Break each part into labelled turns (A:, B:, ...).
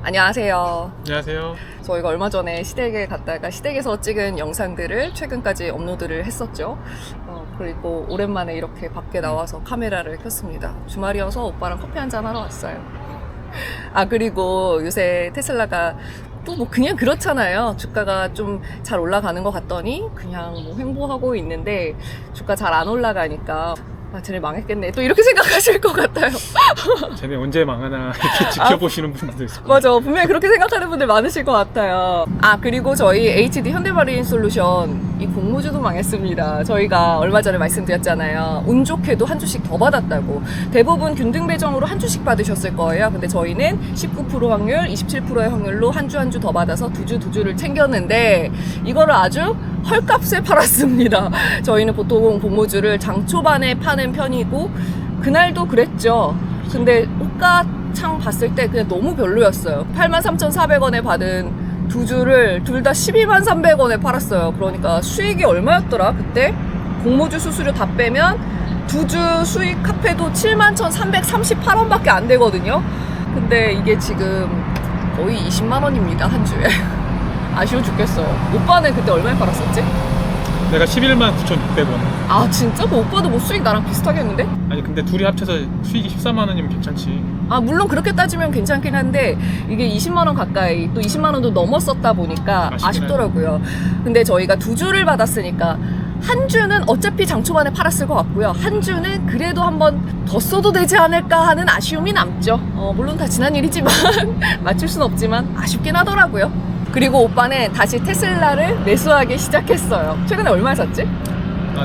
A: 안녕하세요.
B: 안녕하세요.
A: 저희가 얼마 전에 시댁에 갔다가 시댁에서 찍은 영상들을 최근까지 업로드를 했었죠. 그리고 오랜만에 이렇게 밖에 나와서 카메라를 켰습니다. 주말이어서 오빠랑 커피 한잔 하러 왔어요. 그리고 요새 테슬라가 또 뭐 그냥 그렇잖아요. 주가가 좀 잘 올라가는 것 같더니 그냥 뭐 횡보하고 있는데 주가 잘 안 올라가니까 쟤네 망했겠네. 또 이렇게 생각하실 것 같아요.
B: 쟤네 언제 망하나 이렇게 지켜보시는 분들도 있을 거예요.
A: 맞아. 분명히 그렇게 생각하는 분들 많으실 것 같아요. 그리고 저희 HD 현대마린 솔루션 이 공모주도 망했습니다. 저희가 얼마 전에 말씀드렸잖아요. 운 좋게도 한 주씩 더 받았다고. 대부분 균등 배정으로 한 주씩 받으셨을 거예요. 근데 저희는 19% 확률, 27%의 확률로 한 주 한 주 더 받아서 두 주를 챙겼는데 이거를 아주 헐값에 팔았습니다. 저희는 보통 공모주를 장 초반에 파는 편이고 그날도 그랬죠. 근데 호가창 봤을 때 그냥 너무 별로였어요. 83,400원에 받은 두 주를 둘 다 123,300원에 팔았어요. 그러니까 수익이 얼마였더라 그때? 공모주 수수료 다 빼면 두 주 수익 합해도 71,338원밖에 안 되거든요. 근데 이게 지금 거의 20만 원입니다 한 주에. 아쉬워 죽겠어. 오빠는 그때 얼마에 팔았었지?
B: 내가 119,600원.
A: 진짜? 그 오빠도 뭐 수익 나랑 비슷하게 했는데?
B: 아니 근데 둘이 합쳐서 수익이 14만 원이면 괜찮지.
A: 물론 그렇게 따지면 괜찮긴 한데 이게 20만 원 가까이 또 20만 원도 넘었었다 보니까 아쉽더라고요. 근데 저희가 두 주를 받았으니까 한 주는 어차피 장 초반에 팔았을 것 같고요. 한 주는 그래도 한번 더 써도 되지 않을까 하는 아쉬움이 남죠. 물론 다 지난 일이지만 맞출 순 없지만 아쉽긴 하더라고요. 그리고 오빠는 다시 테슬라를 매수하기 시작했어요. 최근에 얼마에 샀지?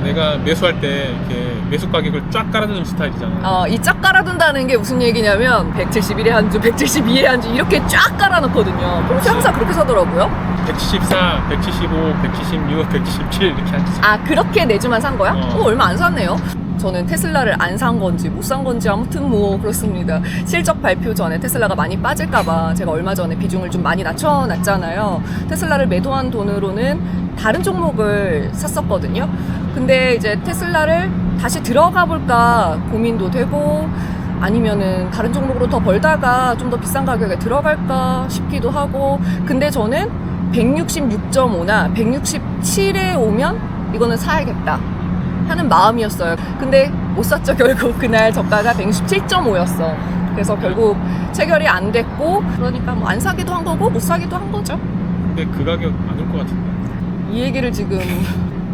B: 내가 매수할 때 이렇게 매수 가격을 쫙 깔아두는 스타일이잖아.
A: 이 쫙 깔아둔다는 게 무슨 얘기냐면 171에 한 주, 172에 한 주 이렇게 쫙 깔아놓거든요. 평소에 항상 그렇게 사더라고요.
B: 174, 175, 176, 177 이렇게 앉았어.
A: 그렇게 네 주만 산 거야? 얼마 안 샀네요. 저는 테슬라를 안 산 건지 못 산 건지 아무튼 뭐 그렇습니다. 실적 발표 전에 테슬라가 많이 빠질까봐 제가 얼마 전에 비중을 좀 많이 낮춰놨잖아요. 테슬라를 매도한 돈으로는 다른 종목을 샀었거든요. 근데 이제 테슬라를 다시 들어가 볼까 고민도 되고 아니면은 다른 종목으로 더 벌다가 좀 더 비싼 가격에 들어갈까 싶기도 하고 근데 저는 166.5나 167에 오면 이거는 사야겠다 하는 마음이었어요. 근데 못 샀죠. 결국 그날 저가가 167.5였어. 그래서 결국 체결이 안 됐고 그러니까 뭐 안 사기도 한 거고 못 사기도 한 거죠.
B: 근데 그 가격 안 올 것 같은데.
A: 이 얘기를 지금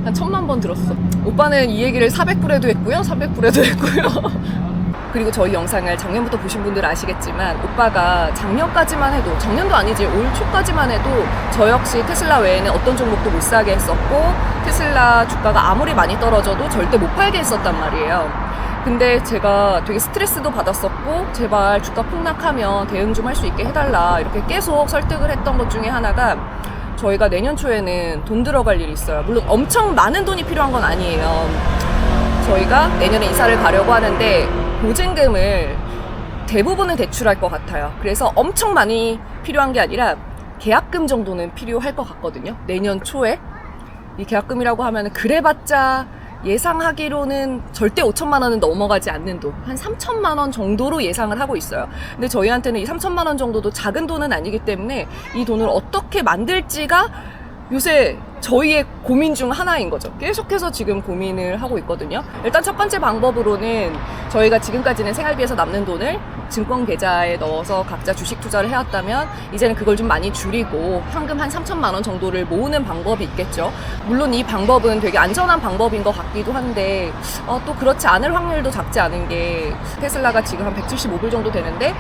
A: 한 1000만 번 들었어. 오빠는 이 얘기를 400불에도 했고요. 300불에도 했고요. 그리고 저희 영상을 작년부터 보신 분들 아시겠지만 오빠가 작년까지만 해도 작년도 아니지 올 초까지만 해도 저 역시 테슬라 외에는 어떤 종목도 못 사게 했었고 테슬라 주가가 아무리 많이 떨어져도 절대 못 팔게 했었단 말이에요. 근데 제가 되게 스트레스도 받았었고 제발 주가 폭락하면 대응 좀 할 수 있게 해달라 이렇게 계속 설득을 했던 것 중에 하나가 저희가 내년 초에는 돈 들어갈 일이 있어요. 물론 엄청 많은 돈이 필요한 건 아니에요. 저희가 내년에 이사를 가려고 하는데 보증금을 대부분은 대출할 것 같아요. 그래서 엄청 많이 필요한 게 아니라 계약금 정도는 필요할 것 같거든요. 내년 초에. 이 계약금이라고 하면 그래봤자 예상하기로는 절대 5천만 원은 넘어가지 않는 돈, 한 3천만 원 정도로 예상을 하고 있어요. 근데 저희한테는 이 3천만 원 정도도 작은 돈은 아니기 때문에 이 돈을 어떻게 만들지가 요새 저희의 고민 중 하나인 거죠. 계속해서 지금 고민을 하고 있거든요. 일단 첫 번째 방법으로는 저희가 지금까지는 생활비에서 남는 돈을 증권 계좌에 넣어서 각자 주식 투자를 해왔다면 이제는 그걸 좀 많이 줄이고 현금 한 3천만 원 정도를 모으는 방법이 있겠죠. 물론 이 방법은 되게 안전한 방법인 것 같기도 한데 또 그렇지 않을 확률도 작지 않은 게 테슬라가 지금 한 175불 정도 되는데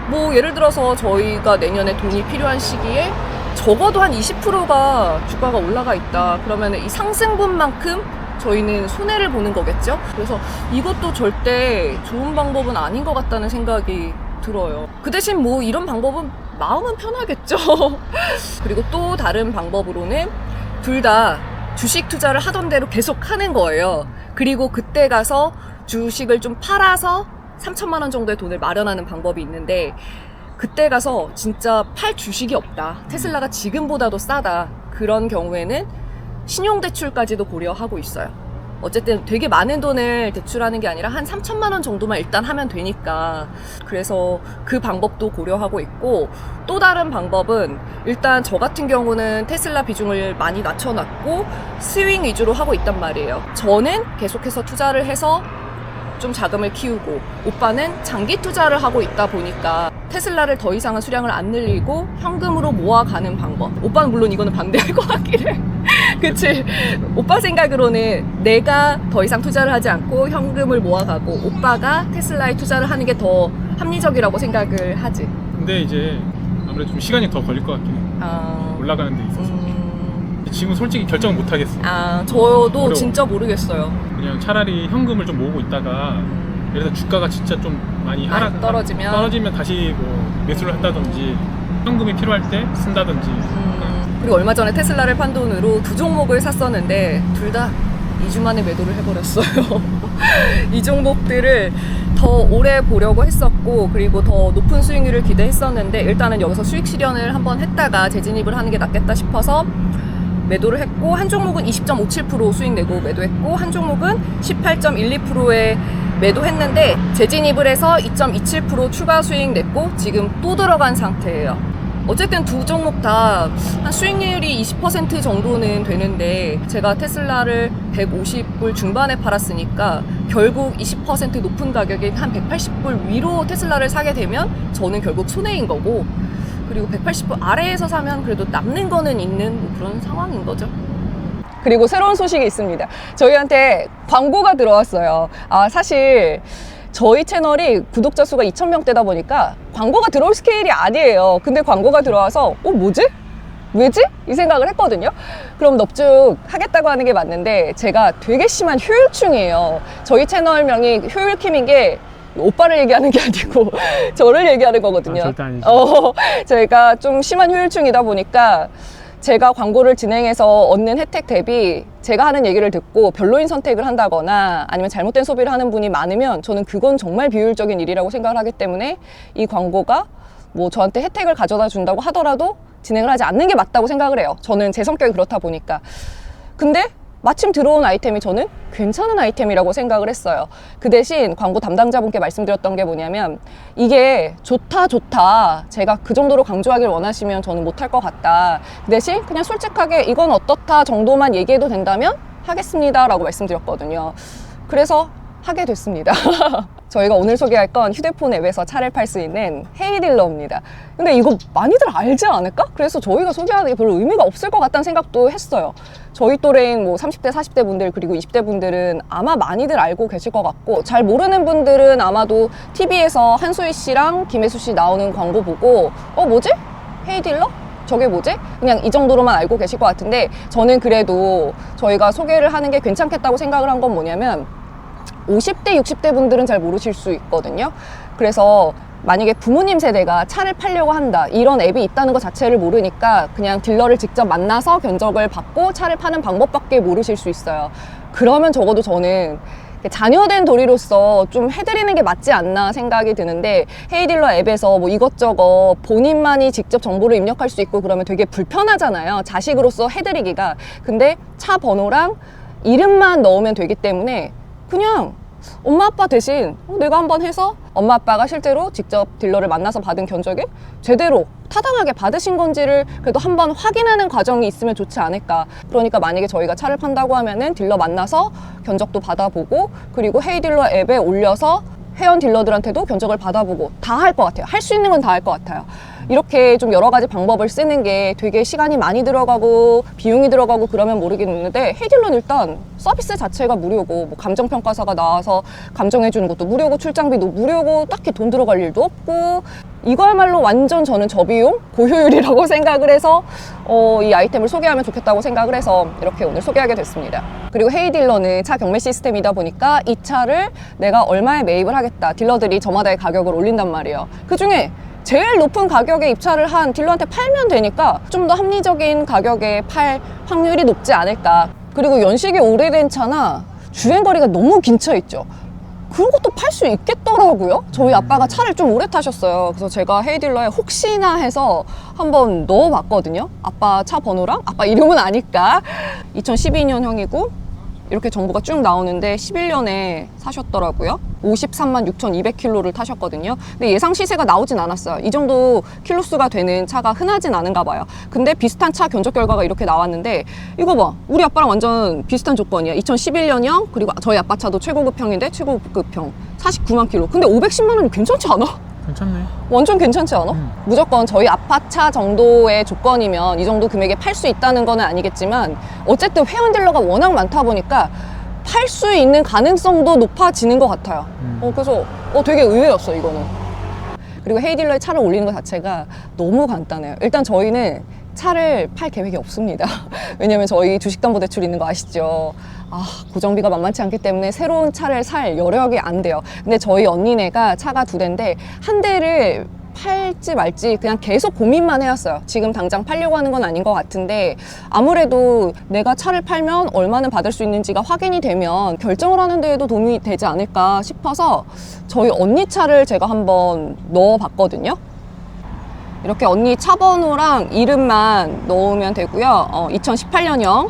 A: 뭐 예를 들어서 저희가 내년에 돈이 필요한 시기에 적어도 한 20%가 주가가 올라가 있다. 그러면 이 상승분만큼 저희는 손해를 보는 거겠죠? 그래서 이것도 절대 좋은 방법은 아닌 것 같다는 생각이 들어요. 그 대신 뭐 이런 방법은 마음은 편하겠죠. 그리고 또 다른 방법으로는 둘 다 주식 투자를 하던 대로 계속 하는 거예요. 그리고 그때 가서 주식을 좀 팔아서 3천만 원 정도의 돈을 마련하는 방법이 있는데 그때 가서 진짜 팔 주식이 없다. 테슬라가 지금보다도 싸다. 그런 경우에는 신용대출까지도 고려하고 있어요. 어쨌든 되게 많은 돈을 대출하는 게 아니라 한 3천만 원 정도만 일단 하면 되니까 그래서 그 방법도 고려하고 있고 또 다른 방법은 일단 저 같은 경우는 테슬라 비중을 많이 낮춰놨고 스윙 위주로 하고 있단 말이에요. 저는 계속해서 투자를 해서 좀 자금을 키우고 오빠는 장기 투자를 하고 있다 보니까 테슬라를 더 이상은 수량을 안 늘리고 현금으로 모아가는 방법. 오빠는 물론 이거는 반대할 것 같긴 해. 그치? 오빠 생각으로는 내가 더 이상 투자를 하지 않고 현금을 모아가고 오빠가 테슬라에 투자를 하는 게 더 합리적이라고 생각을 하지.
B: 근데 이제 아무래도 좀 시간이 더 걸릴 것 같긴 해. 올라가는 데 있어서. 지금 솔직히 결정을 못 하겠어.
A: 저도
B: 어려워.
A: 진짜 모르겠어요.
B: 그냥 차라리 현금을 좀 모으고 있다가 그래서 주가가 진짜 좀 많이 떨어지면 다시 뭐 매수를 한다든지 현금이 필요할 때 쓴다든지.
A: 그리고 얼마 전에 테슬라를 판 돈으로 2종목을 샀었는데 둘 다 2주 만에 매도를 해버렸어요. 이 종목들을 더 오래 보려고 했었고 그리고 더 높은 수익률을 기대했었는데 일단은 여기서 수익 실현을 한번 했다가 재진입을 하는 게 낫겠다 싶어서 매도를 했고 한 종목은 20.57% 수익 내고 매도했고 한 종목은 18.12%에 매도했는데 재진입을 해서 2.27% 추가 수익 냈고 지금 또 들어간 상태예요. 어쨌든 두 종목 다 한 수익률이 20% 정도는 되는데 제가 테슬라를 150불 중반에 팔았으니까 결국 20% 높은 가격에 한 180불 위로 테슬라를 사게 되면 저는 결국 손해인 거고 그리고 180불 아래에서 사면 그래도 남는 거는 있는 뭐 그런 상황인 거죠. 그리고 새로운 소식이 있습니다. 저희한테 광고가 들어왔어요. 사실 저희 채널이 구독자 수가 2,000명대다 보니까 광고가 들어올 스케일이 아니에요. 근데 광고가 들어와서 뭐지? 왜지? 이 생각을 했거든요. 그럼 넙죽 하겠다고 하는 게 맞는데 제가 되게 심한 효율충이에요. 저희 채널명이 효율킴인 게 오빠를 얘기하는 게 아니고 저를 얘기하는 거거든요.
B: 절대 아니죠.
A: 저희가 좀 심한 효율충이다 보니까 제가 광고를 진행해서 얻는 혜택 대비 제가 하는 얘기를 듣고 별로인 선택을 한다거나 아니면 잘못된 소비를 하는 분이 많으면 저는 그건 정말 비효율적인 일이라고 생각을 하기 때문에 이 광고가 뭐 저한테 혜택을 가져다 준다고 하더라도 진행을 하지 않는 게 맞다고 생각을 해요. 저는 제 성격이 그렇다 보니까. 근데 마침 들어온 아이템이 저는 괜찮은 아이템이라고 생각을 했어요. 그 대신 광고 담당자분께 말씀드렸던 게 뭐냐면 이게 좋다 제가 그 정도로 강조하길 원하시면 저는 못할 것 같다. 그 대신 그냥 솔직하게 이건 어떻다 정도만 얘기해도 된다면 하겠습니다 라고 말씀드렸거든요. 그래서 하게 됐습니다. 저희가 오늘 소개할 건 휴대폰 앱에서 차를 팔 수 있는 헤이딜러입니다. 근데 이거 많이들 알지 않을까? 그래서 저희가 소개하는 게 별로 의미가 없을 것 같다는 생각도 했어요. 저희 또래인 뭐 30대, 40대 분들 그리고 20대 분들은 아마 많이들 알고 계실 것 같고 잘 모르는 분들은 아마도 TV에서 한소희 씨랑 김혜수 씨 나오는 광고 보고 뭐지? 헤이딜러? 저게 뭐지? 그냥 이 정도로만 알고 계실 것 같은데 저는 그래도 저희가 소개를 하는 게 괜찮겠다고 생각을 한 건 뭐냐면 50대, 60대 분들은 잘 모르실 수 있거든요. 그래서 만약에 부모님 세대가 차를 팔려고 한다 이런 앱이 있다는 것 자체를 모르니까 그냥 딜러를 직접 만나서 견적을 받고 차를 파는 방법밖에 모르실 수 있어요. 그러면 적어도 저는 자녀된 도리로서 좀 해드리는 게 맞지 않나 생각이 드는데 헤이딜러 앱에서 뭐 이것저것 본인만이 직접 정보를 입력할 수 있고 그러면 되게 불편하잖아요. 자식으로서 해드리기가. 근데 차 번호랑 이름만 넣으면 되기 때문에 그냥 엄마 아빠 대신 내가 한번 해서 엄마 아빠가 실제로 직접 딜러를 만나서 받은 견적에 제대로 타당하게 받으신 건지를 그래도 한번 확인하는 과정이 있으면 좋지 않을까. 그러니까 만약에 저희가 차를 판다고 하면은 딜러 만나서 견적도 받아보고 그리고 헤이딜러 앱에 올려서 회원 딜러들한테도 견적을 받아보고 다 할 것 같아요. 할 수 있는 건 다 할 것 같아요. 이렇게 좀 여러 가지 방법을 쓰는 게 되게 시간이 많이 들어가고 비용이 들어가고 그러면 모르겠는데 헤이딜러는 일단 서비스 자체가 무료고 뭐 감정평가사가 나와서 감정해주는 것도 무료고 출장비도 무료고 딱히 돈 들어갈 일도 없고 이거야말로 완전 저는 저비용 고효율이라고 생각을 해서 이 아이템을 소개하면 좋겠다고 생각을 해서 이렇게 오늘 소개하게 됐습니다. 그리고 헤이딜러는 차 경매 시스템이다 보니까 이 차를 내가 얼마에 매입을 하겠다 딜러들이 저마다의 가격을 올린단 말이에요. 그중에 제일 높은 가격에 입차를 한 딜러한테 팔면 되니까 좀 더 합리적인 가격에 팔 확률이 높지 않을까. 그리고 연식이 오래된 차나 주행거리가 너무 긴 차 있죠. 그런 것도 팔 수 있겠더라고요. 저희 아빠가 차를 좀 오래 타셨어요. 그래서 제가 헤이딜러에 혹시나 해서 한번 넣어봤거든요. 아빠 차 번호랑 아빠 이름은 아니까 2012년형이고 이렇게 정보가 쭉 나오는데 11년에 사셨더라고요. 53만 6,200km를 타셨거든요. 근데 예상 시세가 나오진 않았어요. 이 정도 킬로수가 되는 차가 흔하진 않은가 봐요. 근데 비슷한 차 견적 결과가 이렇게 나왔는데 이거 봐. 우리 아빠랑 완전 비슷한 조건이야. 2011년형 그리고 저희 아빠 차도 최고급형인데 최고급형 49만 킬로. 근데 510만 원이 괜찮지 않아?
B: 괜찮네.
A: 완전 괜찮지 않아? 무조건 저희 아빠 차 정도의 조건이면 이 정도 금액에 팔 수 있다는 건 아니겠지만 어쨌든 회원 딜러가 워낙 많다 보니까 팔 수 있는 가능성도 높아지는 것 같아요. 그래서 되게 의외였어 이거는. 그리고 헤이딜러에 차를 올리는 것 자체가 너무 간단해요. 일단 저희는 차를 팔 계획이 없습니다. 왜냐면 저희 주식담보대출 있는 거 아시죠? 고정비가 만만치 않기 때문에 새로운 차를 살 여력이 안 돼요. 근데 저희 언니네가 차가 2대인데 한 대를 팔지 말지 그냥 계속 고민만 해왔어요. 지금 당장 팔려고 하는 건 아닌 것 같은데 아무래도 내가 차를 팔면 얼마는 받을 수 있는지가 확인이 되면 결정을 하는 데에도 도움이 되지 않을까 싶어서 저희 언니 차를 제가 한번 넣어봤거든요. 이렇게 언니 차 번호랑 이름만 넣으면 되고요. 2018년형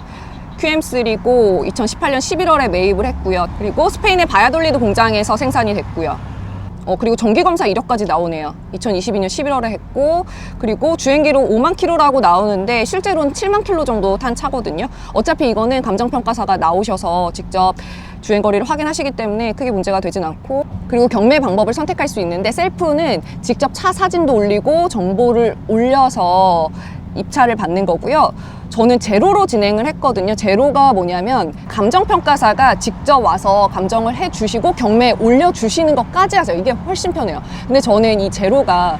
A: QM3고 2018년 11월에 매입을 했고요. 그리고 스페인의 바야돌리드 공장에서 생산이 됐고요. 그리고 정기검사 이력까지 나오네요. 2022년 11월에 했고, 그리고 주행기로 5만 킬로라고 나오는데 실제로는 7만 킬로 정도 탄 차거든요. 어차피 이거는 감정평가사가 나오셔서 직접 주행거리를 확인하시기 때문에 크게 문제가 되진 않고, 그리고 경매 방법을 선택할 수 있는데 셀프는 직접 차 사진도 올리고 정보를 올려서 입차를 받는 거고요. 저는 제로로 진행을 했거든요. 제로가 뭐냐면 감정평가사가 직접 와서 감정을 해주시고 경매에 올려주시는 것까지 하죠. 이게 훨씬 편해요. 근데 저는 이 제로가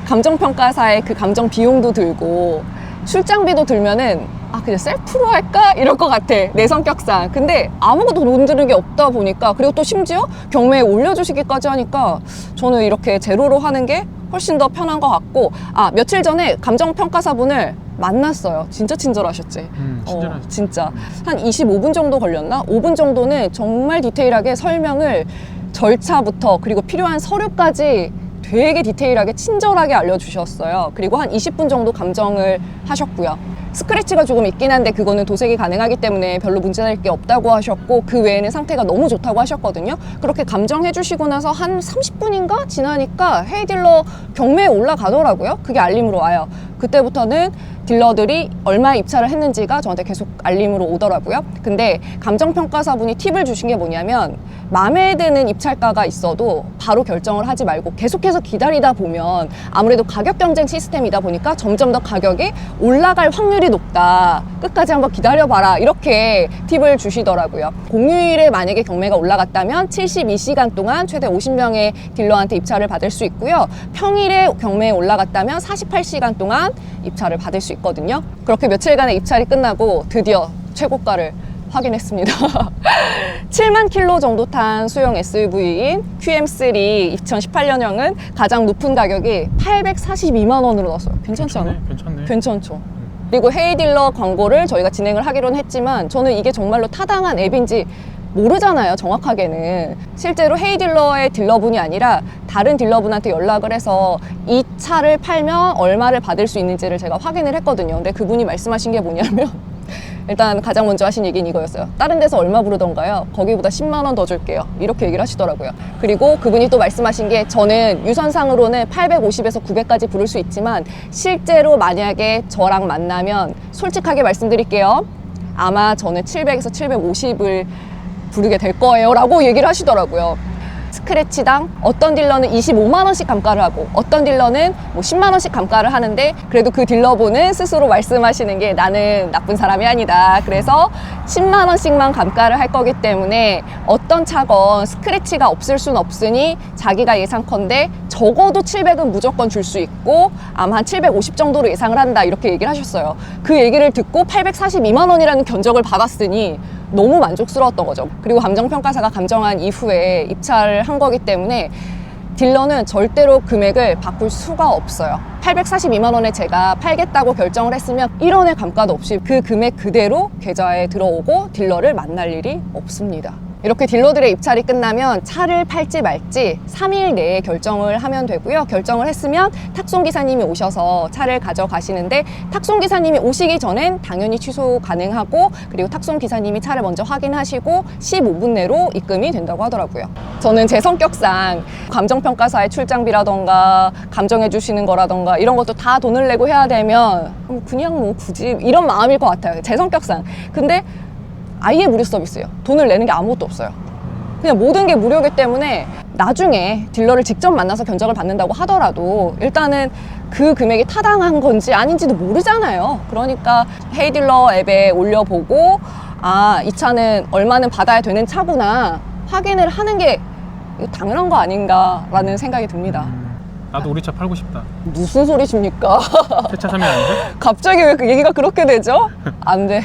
A: 감정평가사의 그 감정 비용도 들고 출장비도 들면은 그냥 셀프로 할까? 이럴 것 같아. 내 성격상. 근데 아무것도 돈 드는 게 없다 보니까, 그리고 또 심지어 경매에 올려주시기까지 하니까 저는 이렇게 제로로 하는 게 훨씬 더 편한 것 같고, 며칠 전에 감정평가사분을 만났어요. 진짜 친절하셨지.
B: 친절하셨지.
A: 진짜. 한 25분 정도 걸렸나? 5분 정도는 정말 디테일하게 설명을 절차부터 그리고 필요한 서류까지 되게 디테일하게 친절하게 알려주셨어요. 그리고 한 20분 정도 감정을 하셨고요. 스크래치가 조금 있긴 한데 그거는 도색이 가능하기 때문에 별로 문제될 게 없다고 하셨고, 그 외에는 상태가 너무 좋다고 하셨거든요. 그렇게 감정해 주시고 나서 한 30분인가 지나니까 헤이딜러 경매에 올라가더라고요. 그게 알림으로 와요. 그때부터는 딜러들이 얼마 입찰을 했는지가 저한테 계속 알림으로 오더라고요. 근데 감정평가사분이 팁을 주신 게 뭐냐면, 마음에 드는 입찰가가 있어도 바로 결정을 하지 말고 계속해서 기다리다 보면 아무래도 가격 경쟁 시스템이다 보니까 점점 더 가격이 올라갈 확률이 높다. 끝까지 한번 기다려봐라. 이렇게 팁을 주시더라고요. 공휴일에 만약에 경매가 올라갔다면 72시간 동안 최대 50명의 딜러한테 입찰을 받을 수 있고요. 평일에 경매에 올라갔다면 48시간 동안 입찰을 받을 수 있거든요. 그렇게 며칠간의 입찰이 끝나고 드디어 최고가를 확인했습니다. 7만 킬로 정도 탄 소형 SUV인 QM3 2018년형은 가장 높은 가격이 842만 원으로 나왔어요. 괜찮지 않아?
B: 괜찮네.
A: 괜찮죠. 그리고 헤이딜러 광고를 저희가 진행을 하기로는 했지만 저는 이게 정말로 타당한 앱인지 모르잖아요, 정확하게는. 실제로 헤이딜러의 딜러분이 아니라 다른 딜러분한테 연락을 해서 이 차를 팔면 얼마를 받을 수 있는지를 제가 확인을 했거든요. 근데 그분이 말씀하신 게 뭐냐면 일단 가장 먼저 하신 얘기는 이거였어요. 다른 데서 얼마 부르던가요? 거기보다 10만 원 더 줄게요. 이렇게 얘기를 하시더라고요. 그리고 그분이 또 말씀하신 게, 저는 유선상으로는 850에서 900까지 부를 수 있지만 실제로 만약에 저랑 만나면 솔직하게 말씀드릴게요. 아마 저는 700에서 750을 부르게 될 거예요 라고 얘기를 하시더라고요. 스크래치당 어떤 딜러는 25만 원씩 감가를 하고 어떤 딜러는 뭐 10만 원씩 감가를 하는데, 그래도 그 딜러분은 스스로 말씀하시는 게 나는 나쁜 사람이 아니다. 그래서 10만 원씩만 감가를 할 거기 때문에 어떤 차건 스크래치가 없을 순 없으니 자기가 예상컨대 적어도 700은 무조건 줄 수 있고 아마 한 750 정도로 예상을 한다. 이렇게 얘기를 하셨어요. 그 얘기를 듣고 842만 원이라는 견적을 받았으니 너무 만족스러웠던 거죠. 그리고 감정평가사가 감정한 이후에 입찰을 한 거기 때문에 딜러는 절대로 금액을 바꿀 수가 없어요. 842만 원에 제가 팔겠다고 결정을 했으면 1원의 감가도 없이 그 금액 그대로 계좌에 들어오고 딜러를 만날 일이 없습니다. 이렇게 딜러들의 입찰이 끝나면 차를 팔지 말지 3일 내에 결정을 하면 되고요. 결정을 했으면 탁송기사님이 오셔서 차를 가져가시는데 탁송기사님이 오시기 전엔 당연히 취소 가능하고 그리고 탁송기사님이 차를 먼저 확인하시고 15분 내로 입금이 된다고 하더라고요. 저는 제 성격상 감정평가사의 출장비라던가 감정해 주시는 거라던가 이런 것도 다 돈을 내고 해야 되면 그냥 뭐 굳이 이런 마음일 것 같아요. 제 성격상. 근데 아예 무료 서비스예요. 돈을 내는 게 아무것도 없어요. 그냥 모든 게 무료이기 때문에 나중에 딜러를 직접 만나서 견적을 받는다고 하더라도 일단은 그 금액이 타당한 건지 아닌지도 모르잖아요. 그러니까 헤이딜러 앱에 올려보고 아, 이 차는 얼마는 받아야 되는 차구나 확인을 하는 게 당연한 거 아닌가라는 생각이 듭니다.
B: 나도 우리 차 팔고 싶다.
A: 무슨 소리십니까?
B: 새 차 사면 안 돼?
A: 갑자기 왜 그 얘기가 그렇게 되죠? 안 돼.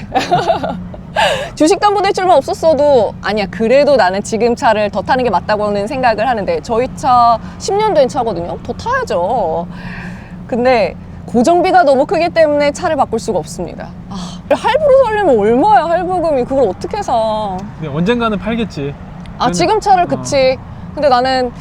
A: 주식담보대출만 없었어도 아니야 그래도 나는 지금 차를 더 타는 게 맞다고는 생각을 하는데 저희 차 10년 된 차거든요. 더 타야죠. 근데 고정비가 너무 크기 때문에 차를 바꿀 수가 없습니다. 아, 할부로 살려면 얼마야 할부금이. 그걸 어떻게 사.
B: 근데 언젠가는 팔겠지.
A: 아 지금 차를 그치. 근데 나는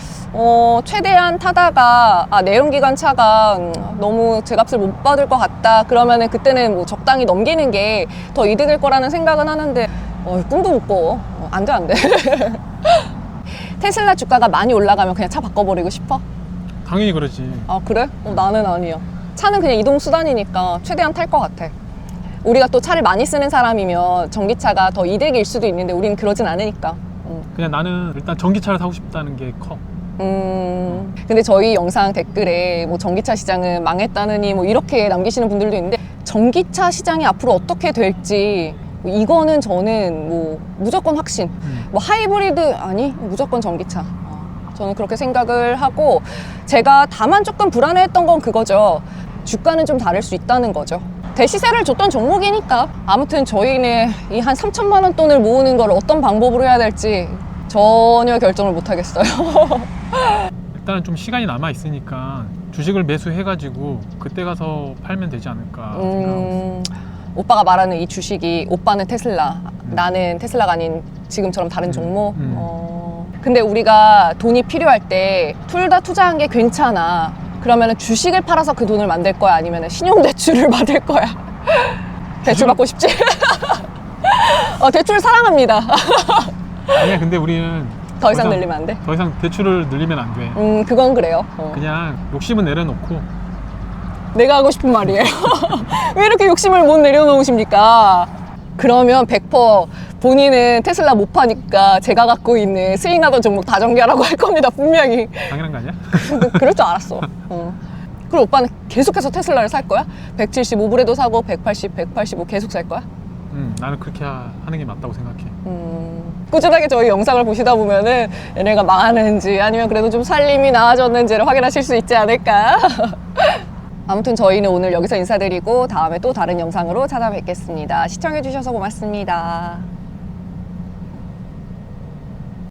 A: 최대한 타다가 내연기관 차가 너무 제 값을 못 받을 것 같다 그러면은 그때는 뭐 적당히 넘기는 게 더 이득일 거라는 생각은 하는데 꿈도 못 꿔. 안 돼 안 돼. 테슬라 주가가 많이 올라가면 그냥 차 바꿔버리고 싶어?
B: 당연히 그러지.
A: 아 그래? 나는 아니야. 차는 그냥 이동 수단이니까 최대한 탈 것 같아. 우리가 또 차를 많이 쓰는 사람이면 전기차가 더 이득일 수도 있는데 우리는 그러진 않으니까.
B: 그냥 나는 일단 전기차를 사고 싶다는 게 커.
A: 근데 저희 영상 댓글에 뭐 전기차 시장은 망했다느니 뭐 이렇게 남기시는 분들도 있는데 전기차 시장이 앞으로 어떻게 될지 이거는 저는 뭐 무조건 확신. 뭐 하이브리드 아니 무조건 전기차. 저는 그렇게 생각을 하고 제가 다만 조금 불안해했던 건 그거죠. 주가는 좀 다를 수 있다는 거죠. 대시세를 줬던 종목이니까. 아무튼 저희는 이 한 3천만 원 돈을 모으는 걸 어떤 방법으로 해야 될지 전혀 결정을 못 하겠어요.
B: 일단은 좀 시간이 남아 있으니까 주식을 매수해가지고 그때 가서 팔면 되지 않을까 생각하고 있어.
A: 오빠가 말하는 이 주식이 오빠는 테슬라, 나는 테슬라가 아닌 지금처럼 다른 종목. 근데 우리가 돈이 필요할 때 둘 다 투자한 게 괜찮아. 그러면 주식을 팔아서 그 돈을 만들 거야? 아니면 신용대출을 받을 거야? 대출 받고 싶지? 대출 사랑합니다.
B: 아니야 근데 우리는
A: 더 이상 늘리면 안 돼?
B: 더 이상 대출을 늘리면 안 돼.
A: 그건 그래요.
B: 그냥 욕심은 내려놓고.
A: 내가 하고 싶은 말이에요. 왜 이렇게 욕심을 못 내려놓으십니까? 그러면 100% 본인은 테슬라 못 파니까 제가 갖고 있는 스윙하던 종목 다 정리하라고 할 겁니다. 분명히.
B: 당연한 거 아니야?
A: 그럴 줄 알았어. 그럼 오빠는 계속해서 테슬라를 살 거야? 175불에도 사고 180, 185 계속 살 거야?
B: 나는 그렇게 하는 게 맞다고 생각해.
A: 꾸준하게 저희 영상을 보시다 보면은 얘네가 망하는지 아니면 그래도 좀 살림이 나아졌는지를 확인하실 수 있지 않을까? 아무튼 저희는 오늘 여기서 인사드리고 다음에 또 다른 영상으로 찾아뵙겠습니다. 시청해주셔서 고맙습니다.